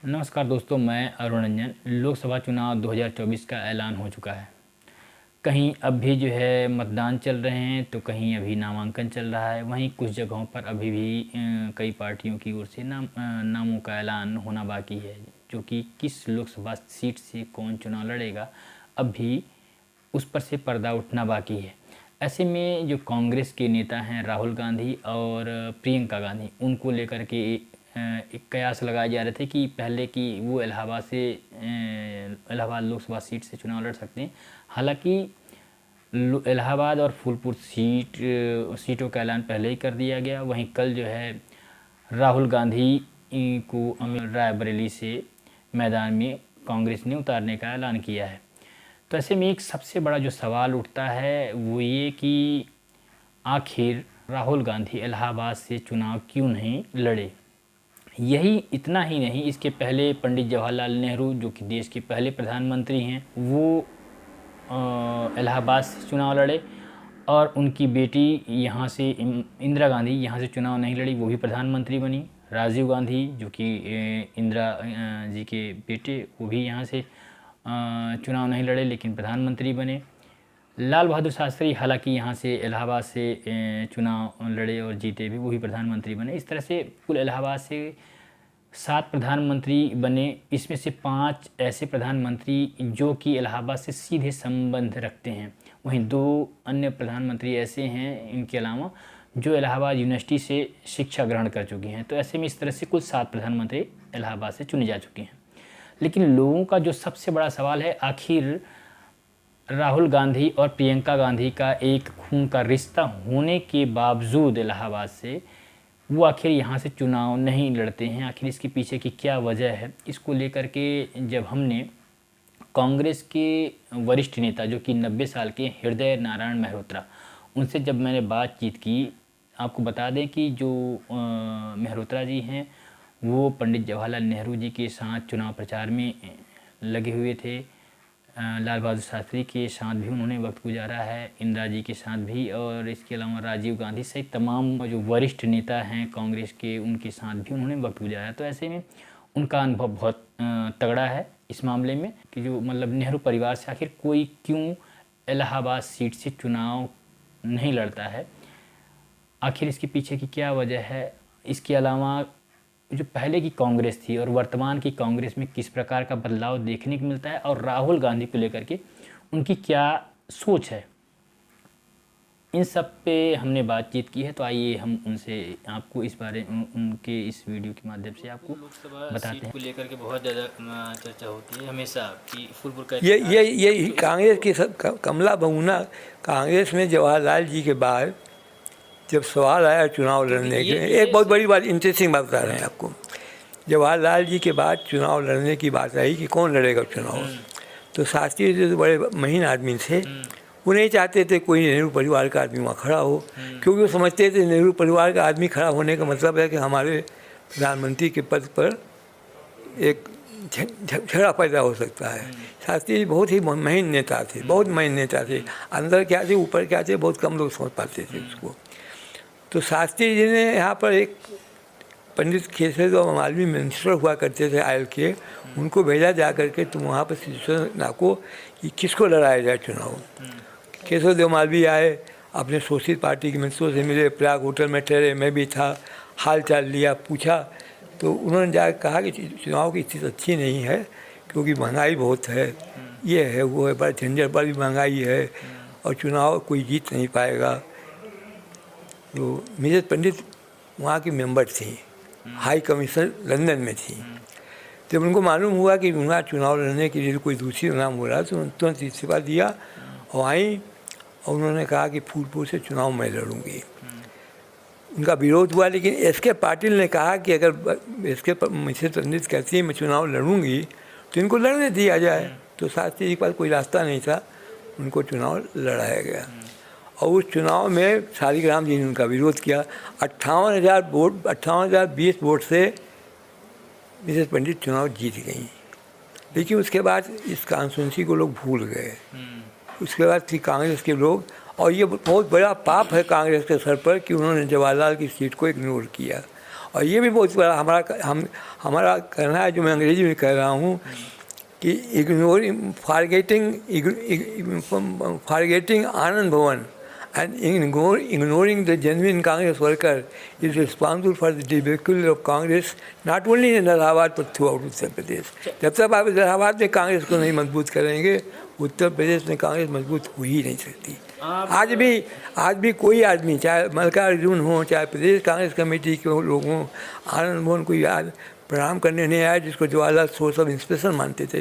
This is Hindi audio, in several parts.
नमस्कार दोस्तों, मैं अरुण रंजन। लोकसभा चुनाव 2024 का ऐलान हो चुका है। कहीं अब भी जो है मतदान चल रहे हैं, तो कहीं अभी नामांकन चल रहा है। वहीं कुछ जगहों पर अभी भी कई पार्टियों की ओर से नामों का ऐलान होना बाकी है, जो कि किस लोकसभा सीट से कौन चुनाव लड़ेगा अब भी उस पर से पर्दा उठना बाकी है। ऐसे में जो कांग्रेस के नेता हैं राहुल गांधी और प्रियंका गांधी, उनको लेकर के एक कयास लगाए जा रहे थे कि पहले कि वो इलाहाबाद लोकसभा सीट से चुनाव लड़ सकते हैं। हालांकि इलाहाबाद और फूलपुर सीटों का ऐलान पहले ही कर दिया गया। वहीं कल जो है राहुल गांधी को रायबरेली से मैदान में कांग्रेस ने उतारने का ऐलान किया है। तो ऐसे में एक सबसे बड़ा जो सवाल उठता है वो ये कि आखिर राहुल गांधी इलाहाबाद से चुनाव क्यों नहीं लड़े। यही इतना ही नहीं, इसके पहले पंडित जवाहरलाल नेहरू, जो कि देश के पहले प्रधानमंत्री हैं, वो इलाहाबाद से चुनाव लड़े और उनकी बेटी यहाँ से इंदिरा गांधी यहाँ से चुनाव नहीं लड़ी, वो भी प्रधानमंत्री बनी। राजीव गांधी, जो कि इंदिरा जी के बेटे, वो भी यहाँ से चुनाव नहीं लड़े लेकिन प्रधानमंत्री बने। लाल बहादुर शास्त्री हालांकि यहाँ से इलाहाबाद से चुनाव लड़े और जीते भी, वो भी प्रधानमंत्री बने। इस तरह से कुल इलाहाबाद से 7 प्रधानमंत्री बने। इसमें से 5 ऐसे प्रधानमंत्री जो कि इलाहाबाद से सीधे संबंध रखते हैं। वहीं 2 अन्य प्रधानमंत्री ऐसे हैं इनके अलावा जो इलाहाबाद यूनिवर्सिटी से शिक्षा ग्रहण कर चुके हैं। तो ऐसे में इस तरह से कुल 7 प्रधानमंत्री इलाहाबाद से चुने जा चुके हैं। लेकिन लोगों का जो सबसे बड़ा सवाल है, आखिर राहुल गांधी और प्रियंका गांधी का एक खून का रिश्ता होने के बावजूद इलाहाबाद से वो आखिर यहाँ से चुनाव नहीं लड़ते हैं। आखिर इसके पीछे की क्या वजह है, इसको लेकर के जब हमने कांग्रेस के वरिष्ठ नेता जो कि 90 साल के हृदय नारायण मेहरोत्रा, उनसे जब मैंने बातचीत की, आपको बता दें कि जो मेहरोत्रा जी हैं वो पंडित जवाहरलाल नेहरू जी के साथ चुनाव प्रचार में लगे हुए थे। लाल बहादुर शास्त्री के साथ भी उन्होंने वक्त गुजारा है, इंदिरा जी के साथ भी, और इसके अलावा राजीव गांधी सहित तमाम जो वरिष्ठ नेता हैं कांग्रेस के, उनके साथ भी उन्होंने वक्त गुजारा। तो ऐसे में उनका अनुभव बहुत तगड़ा है इस मामले में कि जो मतलब नेहरू परिवार से आखिर कोई क्यों इलाहाबाद सीट से चुनाव नहीं लड़ता है, आखिर इसके पीछे की क्या वजह है। इसके अलावा जो पहले की कांग्रेस थी और वर्तमान की कांग्रेस में किस प्रकार का बदलाव देखने को मिलता है और राहुल गांधी को लेकर के उनकी क्या सोच है, इन सब पे हमने बातचीत की है। तो आइए हम उनसे आपको इस बारे में उनके इस वीडियो के माध्यम से आपको बताते हैं। को लेकर के बहुत ज़्यादा चर्चा होती है हमेशा कि फुलपुर का ये कांग्रेस की सब कमला बहुना कांग्रेस में जवाहरलाल जी के बाद जब सवाल आया चुनाव लड़ने के, एक बहुत बड़ी बात, इंटरेस्टिंग बात बता रहे हैं आपको। जवाहरलाल जी के बाद चुनाव लड़ने की बात आई कि कौन लड़ेगा चुनाव, तो शास्त्री जी तो बड़े महीन आदमी थे, वो नहीं चाहते थे कोई नेहरू परिवार का आदमी वहाँ खड़ा हो, क्योंकि वो समझते थे नेहरू परिवार का आदमी खड़ा होने का मतलब है कि हमारे प्रधानमंत्री के पद पर एक झगड़ा पैदा हो सकता है। शास्त्री जी बहुत ही महीन नेता थे, बहुत महीन नेता थे। अंदर क्या थे ऊपर क्या थे बहुत कम लोग समझ पाते थे उसको। तो शास्त्री जी ने यहाँ पर एक पंडित केशव जो मालवी मिनिस्टर हुआ करते थे आयल के, उनको भेजा जा करके तुम वहाँ पर सिचुएशन नाको कि किसको लड़ाया जाए चुनाव। केशव देव मालवी आए, अपने शोषित पार्टी के मिनिस्टरों से मिले, प्रयाग होटल में ठहरे, मैं भी था, हाल चाल लिया, पूछा। तो उन्होंने जाकर कहा कि चुनाव की स्थिति अच्छी नहीं है क्योंकि महंगाई बहुत है, ये है वो है, बड़ा झंझट, बड़ी महंगाई है और चुनाव कोई जीत नहीं पाएगा। तो मिसेस पंडित वहाँ की मेंबर थी, हाई कमिश्नर लंदन में थी। जब उनको मालूम हुआ कि उनका चुनाव लड़ने के लिए कोई दूसरी नाम हो रहा तो उन्होंने तुरंत इस्तीफा दिया और आई और उन्होंने कहा कि फूलपुर से चुनाव मैं लड़ूंगी। उनका विरोध हुआ, लेकिन एस.के. पाटिल ने कहा कि अगर एस.के. मिसेस पंडित कहती है मैं चुनाव लड़ूंगी तो इनको लड़ने दिया जाए। तो शास्त्री जी के पास कोई रास्ता नहीं था, उनको चुनाव लड़ाया गया और उस चुनाव में शालिग्राम जी ने उनका विरोध किया। 58,020 वोट से मिसेस पंडित चुनाव जीत गई। लेकिन उसके बाद इस कॉन्स्टिट्यूंसी को लोग भूल गए। उसके बाद फिर कांग्रेस के लोग, और ये बहुत बड़ा पाप है कांग्रेस के सर पर कि उन्होंने जवाहरलाल की सीट को इग्नोर किया और ये भी बहुत बड़ा हमारा कहना है, जो मैं अंग्रेजी में कह रहा हूँ कि इग्नोरिंग फॉरगेटिंग आनंद भवन and ignoring the genuine Congress worker is responsible for the debacle of Congress not only in Allahabad but throughout Uttar Pradesh. जब तक आप इलाहाबाद में कांग्रेस को नहीं मजबूत करेंगे, उत्तर प्रदेश में कांग्रेस मजबूत हो ही नहीं सकती। आज भी कोई आदमी, चाहे मल्लिकार्जुन हो, चाहे प्रदेश कांग्रेस कमेटी के लोग हों, आनंद मोहन को याद प्रणाम करने नहीं आया, जिसको जवाहरलाल सोर्स ऑफ इंस्पिरेशन मानते थे।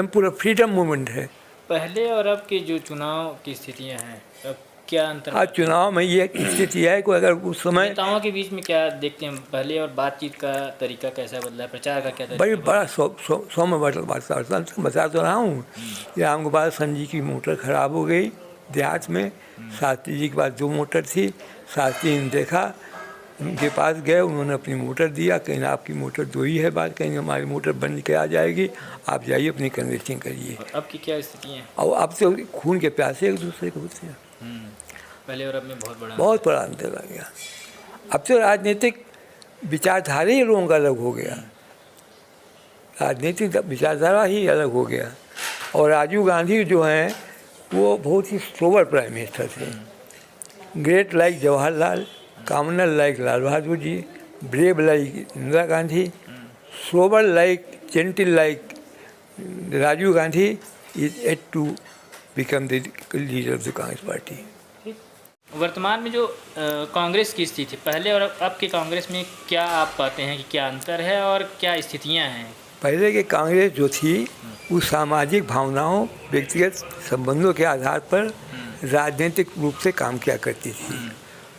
पूरा फ्रीडम मूवमेंट है। पहले और अब के जो चुनाव की स्थितियां हैं, अब क्या अंतर? आज चुनाव में ये स्थिति है कि अगर उस समय नेताओं के बीच में क्या देखते हैं, पहले और बातचीत का तरीका कैसा बदला है, प्रचार का क्या तरीका? बड़ा सौ में बता तो रहा हूँ। रामगोपाल सन जी की मोटर ख़राब हो गई देहात में, शास्त्री जी के पास 2 मोटर थी। शास्त्री ने देखा, उनके पास गए, उन्होंने अपनी मोटर दिया, कहीं आपकी मोटर 2 ही है, बात कहीं हमारी मोटर बंद के आ जाएगी, आप जाइए अपनी कन्वेस्टिंग करिए। अब की क्या स्थिति है? और अब तो खून के प्यासे एक दूसरे को होते हैं। पहले और अब में बहुत बड़ा अंतर आ गया। अब तो राजनीतिक विचारधारा ही लोगों का अलग हो गया, राजनीतिक विचारधारा ही अलग हो गया। और राजीव गांधी जो हैं वो बहुत ही सोबर प्राइम मिनिस्टर थे, great like Jawaharlal, commoner like Lal Bahadur ji, brave like Indira Gandhi, sober like, gentle like Rajiv Gandhi is at to become the leader of the Congress party. वर्तमान में जो कांग्रेस की स्थिति पहले और अब के कांग्रेस में क्या आप पाते हैं कि क्या अंतर है और क्या स्थितियां हैं? पहले के कांग्रेस जो थी वो सामाजिक भावनाओं, व्यक्तिगत संबंधों के आधार पर राजनीतिक रूप से काम किया करती थी।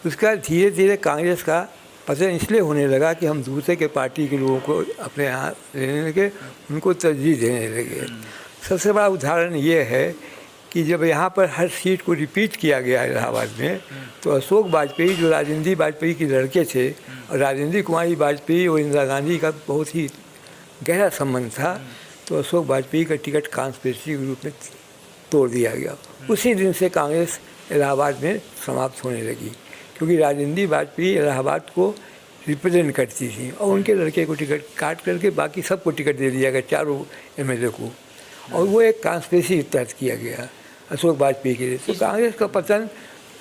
उसका धीरे धीरे कांग्रेस का पतन इसलिए होने लगा कि हम दूसरे के पार्टी के लोगों को अपने यहाँ लेने लगे, उनको तरजीह देने लगे। सबसे बड़ा उदाहरण ये है कि जब यहाँ पर हर सीट को रिपीट किया गया इलाहाबाद में, तो अशोक वाजपेयी जो राजेंद्र वाजपेयी के लड़के थे, और राजेंद्र कुमारी वाजपेयी और इंदिरा गांधी का बहुत ही गहरा संबंध था, तो अशोक वाजपेयी का टिकट कॉन्स्पिरेसी के रूप में तोड़ दिया गया। उसी दिन से कांग्रेस इलाहाबाद में समाप्त होने लगी, क्योंकि राजेंद्र वाजपेयी इलाहाबाद को रिप्रेजेंट करती थी और उनके लड़के को टिकट काट करके बाकी सबको टिकट दे दिया गया, चारों एमएलए को, और वो एक कॉन्स्पिरेसी तहत किया गया अशोक वाजपेयी के लिए। तो कांग्रेस का पतन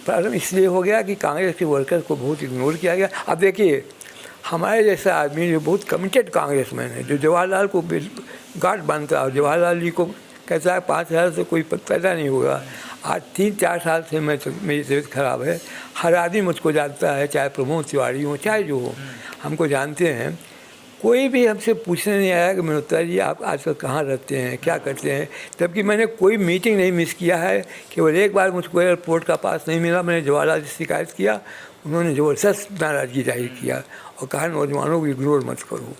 प्रारंभ इसलिए हो गया कि कांग्रेस के वर्कर्स को बहुत इग्नोर किया गया। अब देखिए, हमारे जैसा आदमी जो बहुत कमिटेड कांग्रेसमैन है, जो जवाहरलाल को गांठ बांधता है और जवाहरलाल जी को कहता है 5000 से कोई पैदा नहीं होगा। आज 3-4 साल से मेरी तबीयत खराब है, हर आदमी मुझको जानता है, चाहे प्रमोद तिवारी हो, चाहे जो हो, हमको जानते हैं। कोई भी हमसे पूछने नहीं आया कि मनोत्रा जी आप आजकल कहाँ रहते हैं, क्या करते हैं, जबकि मैंने कोई मीटिंग नहीं मिस किया है। केवल एक बार मुझको एयरपोर्ट का पास नहीं मिला, मैंने जवाहरलाल से शिकायत किया, उन्होंने ज़बरदस्त नाराज़गी जाहिर किया और कहा नौजवानों को इग्नोर मत करो।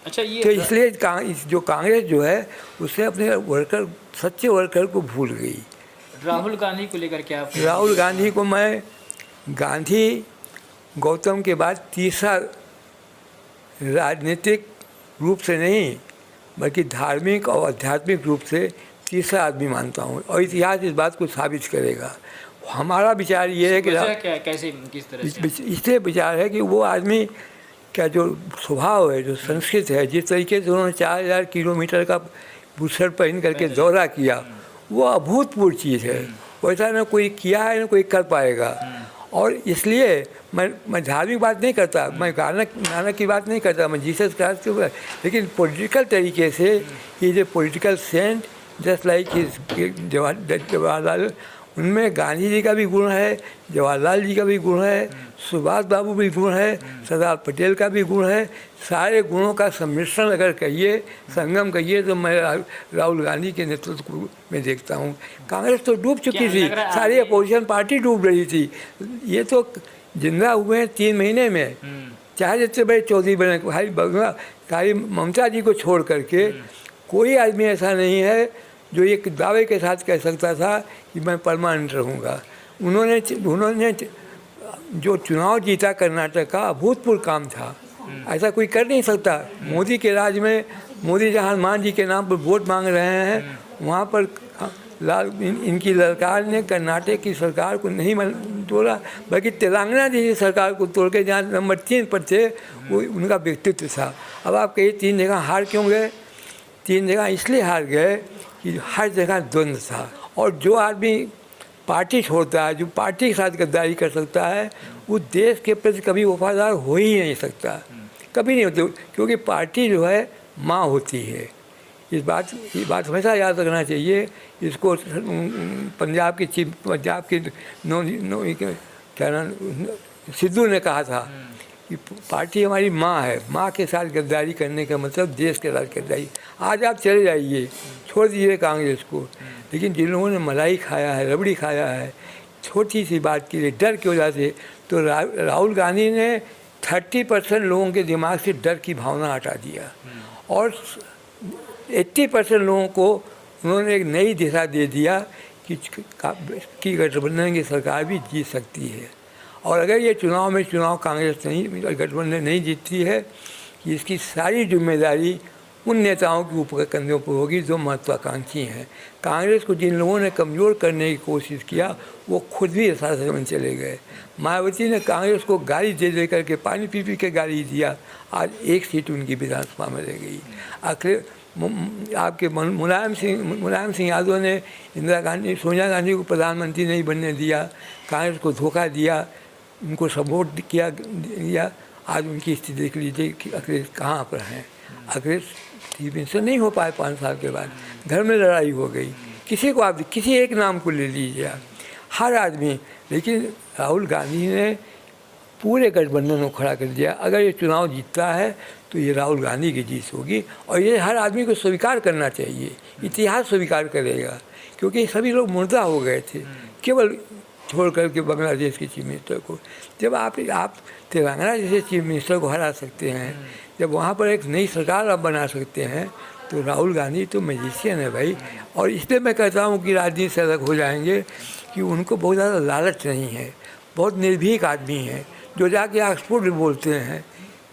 अच्छा, ये तो इसलिए जो कांग्रेस जो है उससे अपने वर्कर, सच्चे वर्कर को भूल गई। राहुल गांधी को लेकर क्या आप? राहुल गांधी को मैं गांधी गौतम के बाद तीसरा राजनीतिक रूप से नहीं बल्कि धार्मिक और आध्यात्मिक रूप से तीसरा आदमी मानता हूँ, और इतिहास इस बात को साबित करेगा। हमारा विचार ये है कि कैसे, किस तरह से? इसलिए विचार है कि वो आदमी का जो स्वभाव है, जो संस्कृत है, जिस तरीके से उन्होंने 4000 किलोमीटर का बुशर्ट पहन करके दौरा किया, वो अभूतपूर्व चीज़ है। वैसा ना कोई किया है ना कोई कर पाएगा। और इसलिए मैं धार्मिक बात नहीं करता, मैं गाना की बात नहीं करता, मैं जीसस क्राइस्ट के ऊपर, लेकिन पॉलिटिकल तरीके से ये जो political saint just like Jawaharlal, उनमें गांधी जी का भी गुण है, जवाहरलाल जी का भी गुण है, सुभाष बाबू भी गुण है, सरदार पटेल का भी गुण है। सारे गुणों का सम्मिश्रण अगर कहिए, संगम कहिए, तो मैं राहुल गांधी के नेतृत्व में देखता हूँ। कांग्रेस तो डूब चुकी थी, सारी अपोजिशन पार्टी डूब रही थी, ये तो जिंदा हुए हैं 3 महीने में। चाहे जितने बड़े चौधरी बने, भाई बंगला खाली ममता जी को छोड़ करके कोई आदमी ऐसा नहीं है जो एक दावे के साथ कह सकता था कि मैं परमानेंट रहूँगा। उन्होंने जो चुनाव जीता कर्नाटक का अभूतपूर्व काम था, ऐसा कोई कर नहीं सकता। मोदी के राज में मोदी जहाँ हनुमान जी के नाम पर वोट मांग रहे हैं, वहाँ पर इनकी सरकार ने कर्नाटक की सरकार को नहीं तोड़ा, बल्कि तेलंगाना जैसी सरकार को तोड़ के जहाँ नंबर 3 पर थे वो उनका व्यक्तित्व था। अब आप कहिए 3 जगह हार क्यों गए? 3 जगह इसलिए हार गए कि हर जगह द्वंद्व था। और जो आदमी पार्टी छोड़ता है, जो पार्टी के साथ गद्दारी कर सकता है, वो देश के प्रति कभी वफादार हो ही नहीं सकता, कभी नहीं होते, क्योंकि पार्टी जो है माँ होती है। ये बात हमेशा याद रखना चाहिए। इसको पंजाब के क्या नाम सिद्धू ने कहा था कि पार्टी हमारी माँ है, माँ के साथ गद्दारी करने का मतलब देश के साथ गद्दारी। आज आप चले जाइए, छोड़ दीजिए कांग्रेस को, लेकिन जिन लोगों ने मलाई खाया है, रबड़ी खाया है, छोटी सी बात के लिए डर की वजह से, तो राहुल गांधी ने 30% लोगों के दिमाग से डर की भावना हटा दिया और 80% लोगों को उन्होंने एक नई दिशा दे दिया कि गठबंधन की सरकार भी जीत सकती है। और अगर ये चुनाव कांग्रेस गठबंधन नहीं जीतती है, कि इसकी सारी जिम्मेदारी उन नेताओं के ऊपर कंधों पर होगी जो महत्वाकांक्षी हैं। कांग्रेस को जिन लोगों ने कमज़ोर करने की कोशिश किया वो खुद भी ऐसा में चले गए। मायावती ने कांग्रेस को गाली दे करके पानी पी के गाली दिया, आज 1 सीट उनकी विधानसभा में रह गई। आखिर आपके मुलायम सिंह यादव ने सोनिया गांधी को प्रधानमंत्री नहीं बनने दिया, कांग्रेस को धोखा दिया, उनको सपोर्ट दिया। आज उनकी स्थिति देख लीजिए कि अखिलेश कहाँ पर हैं। अखिलेश चीफ मिनिस्टर नहीं हो पाए 5 साल के बाद, घर में लड़ाई हो गई। किसी को आप किसी एक नाम को ले लीजिए आप, हर आदमी, लेकिन राहुल गांधी ने पूरे गठबंधन को खड़ा कर दिया। अगर ये चुनाव जीतता है तो ये राहुल गांधी की जीत होगी और ये हर आदमी को स्वीकार करना चाहिए, इतिहास स्वीकार करेगा, क्योंकि सभी लोग मुर्दा हो गए थे केवल छोड़ करके बांग्लादेश के चीफ मिनिस्टर को। जब आप तेलंगाना जैसे चीफ मिनिस्टर को हरा सकते हैं, जब वहाँ पर एक नई सरकार आप बना सकते हैं, तो राहुल गांधी तो मैजिशियन है भाई। और इसलिए मैं कहता हूँ कि राजनीति से अलग हो जाएंगे कि उनको बहुत ज़्यादा लालच नहीं है, बहुत निर्भीक आदमी हैं, जो जाके ऑक्सफोर्ड में बोलते हैं।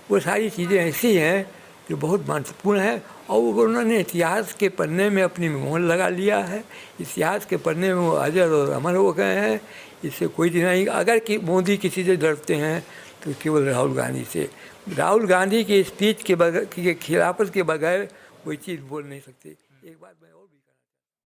वो सारी चीज़ें ऐसी हैं जो बहुत महत्वपूर्ण है और उन्होंने इतिहास के पन्ने में अपनी मोहर लगा लिया है। इतिहास के पन्ने में वो अजर और अमर हो गए हैं, इससे कोई दिन नहीं। अगर कि मोदी किसी से डरते हैं तो केवल राहुल गांधी से। राहुल गांधी की स्पीच के खिलाफत के बगैर कोई चीज़ बोल नहीं सकते। एक बात मैं और